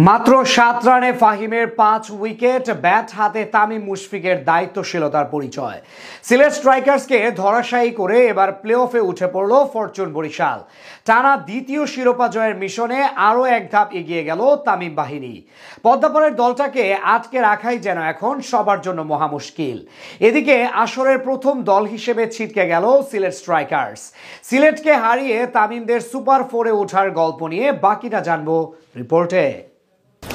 মাত্র ৭ রানে ফাহিমের ৫ wicket, bat হাতে তামিম মুশফিকের দায়িত্বশীলতার পরিচয়। সিলেট স্ট্রাইকার্সকে ধরাশায়ী করে এবার প্লে অফে উঠে পড়ল ফরচুন বরিশাল। টানা দ্বিতীয় শিরোপা জয়ের মিশনে আরও এক ধাপ এগিয়ে গেল তামিম বাহিনী। পদ্মাপাড়ের দলটাকে আটকে রাখাই যেন এখন সবার জন্য মহা মুশকিল। এদিকে আসরের প্রথম দল হিসেবে ছিটকে গেল সিলেট স্ট্রাইকার্স। সিলেটকে হারিয়ে তামিমদের সুপার ফোরে ওঠার গল্প নিয়ে বাকিটা জানবো রিপোর্টে।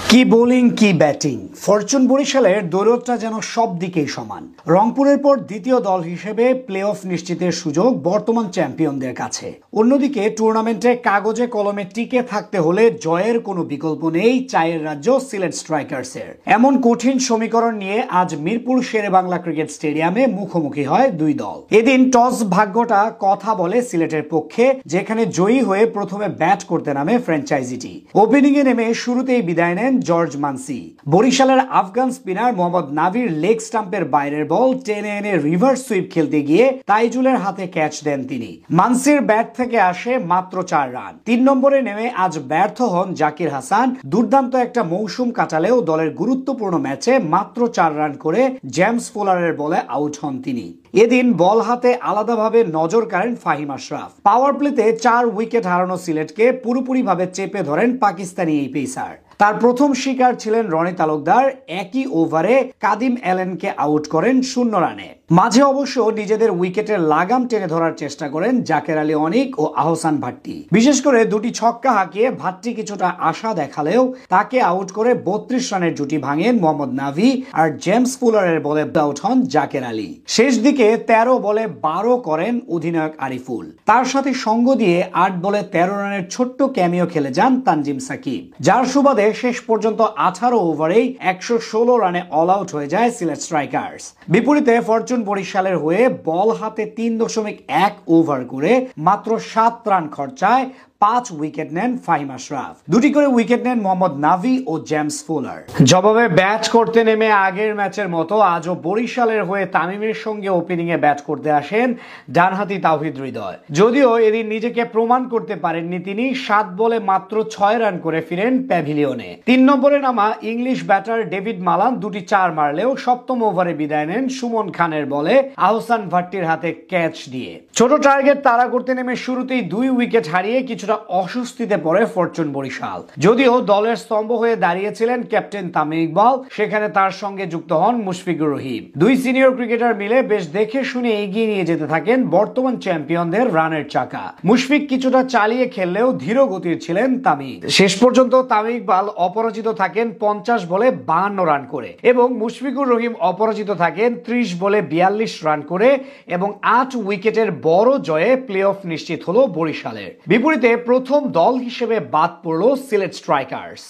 কি বোলিং কি ব্যাটিং, ফরচুন বরিশালের দৌলতটা যেন সব দিকেই সমান। রংপুরের পর দ্বিতীয় দল হিসেবে প্লে অফ নিশ্চিতের সুযোগ বর্তমান চ্যাম্পিয়নদের কাছে। অন্যদিকে টুর্নামেন্টে কাগজে কলমে টিকে থাকতে হলে জয়ের কোনো বিকল্প নেই চায়ের রাজ্য সিলেট স্ট্রাইকার্সের। এমন কঠিন সমীকরণ নিয়ে আজ মিরপুর শেরেবাংলা ক্রিকেট স্টেডিয়ামে মুখোমুখি হয় দুই দল। এদিন টস ভাগ্যটা কথা বলে সিলেটের পক্ষে, যেখানে জয়ী হয়ে প্রথমে ব্যাট করতে নামে ফ্র্যাঞ্চাইজিটি। ওপেনিংয়ে নেমে শুরুতেই বিদায় নেন জর্জ মানসি। বরিশালের আফগান স্পিনার মোহাম্মদ নাভির লেগ স্টাম্পের বাইরের বল টেনে এনে রিভার্স সুইপ খেলতে গিয়ে তাইজুলের হাতে ক্যাচ দেন তিনি। মানসির ব্যাট থেকে আসে মাত্র ৪ রান। ৩ নম্বরে নেমে আজ ব্যর্থ হন জাকির হাসান। দুর্দান্ত একটা মৌসুম কাটালেও দলের গুরুত্বপূর্ণ ম্যাচে মাত্র ৪ রান করে জেমস ফুলারের বলে আউট হন তিনি। এদিন বল হাতে আলাদাভাবে নজর কাড়েন ফাহিম আশরাফ। পাওয়ার প্লেতে ৪ উইকেট হারানো সিলেটকে পুরোপুরিভাবে চেপে ধরেন পাকিস্তানি এই পেসার। তার প্রথম শিকার ছিলেন রনি তালুকদার। একই ওভারে কাদিম অ্যালেনকে আউট করেন 0 রানে। মাঝে অবশ্য নিজেদের উইকেটের লাগাম টেনে ধরার চেষ্টা করেন জাকের আলী অনিক ও আহসান ভাট্টি। বিশেষ করে দুটি ছক্কা হাঁকিয়ে ভাট্টি কিছুটা আশা দেখালেও তাকে আউট করে ৩২ রানের জুটি ভাঙেন মোহাম্মদ নাভি আর জেমস ফুলারের বলে আউট হন জাকের আলী। শেষ দিকে ১৩ বলে ১২ করেন অধিনায়ক আরিফুল। তার সাথে সঙ্গ দিয়ে ৮ বলে ১৩ রানের ছোট্ট ক্যামিও খেলে যান তানজিম সাকিব, যার সুবাদে শেষ পর্যন্ত ১৮ ওভারেই ১১৬ রানে অল আউট হয়ে যায় সিলেট স্ট্রাইকার্স। বিপরীতে ফরচুন বরিশালের হয়ে বল হাতে ৩.১ ওভার করে মাত্র ৭ রান খরচায় ৫ উইকেট নেন ফাহিম আশরাফ। দুটি করে উইকেট নেন মোহাম্মদ নাভি ও জেমস ফুলার। জবাবে ব্যাট করতে নেমে আগের ম্যাচের মতো আজও বরিশালের হয়ে তামিমের সঙ্গে ওপেনিং এ ব্যাট করতে আসেন ডানহাতি তাওহিদ হৃদয়। যদিও এদিন নিজেকে প্রমাণ করতে পারেননি তিনি। ৭ বলে মাত্র ৬ রান করে ফিরেন প্যাভিলিয়নে। ৩ নম্বরে নামা ইংলিশ ব্যাটার ডেভিড মালান দুটি ৪ মারলেও সপ্তম ওভারে বিদায় নেন সুমন খানের বলে আহসান ভাট্টির হাতে ক্যাচ দিয়ে। ছোট টার্গেট তাড়া করতে নেমে শুরুতেই ২ উইকেট হারিয়ে কিছুটা অস্বস্তিতে পড়ে ফরচুন বরিশাল। যদিও দলের স্তম্ভ হয়ে দাঁড়িয়েছিলেন ক্যাপ্টেন তামিম ইকবাল, সেখানে তার সঙ্গে যুক্ত হন মুশফিকুর রহিম। দুই সিনিয়র ক্রিকেটার মিলে বেশ দেখে শুনে এগিয়ে নিয়ে যেতে থাকেন বর্তমান চ্যাম্পিয়নদের রানের চাকা। মুশফিক কিছুটা চালিয়ে খেললেও ধীর গতির ছিলেন তামিম। শেষ পর্যন্ত তামিম ইকবাল অপরাজিত থাকেন ৫০ বলে ৫২ রান করে এবং মুশফিকুর রহিম অপরাজিত থাকেন ৩০ বলে ৪২ রান করে এবং ৮ উইকেটের বড় জয়ে প্লে অফ নিশ্চিত হলো বরিশালের। বিপরীতে প্রথম দল হিসেবে বাদ পড়ল সিলেট স্ট্রাইকার্স।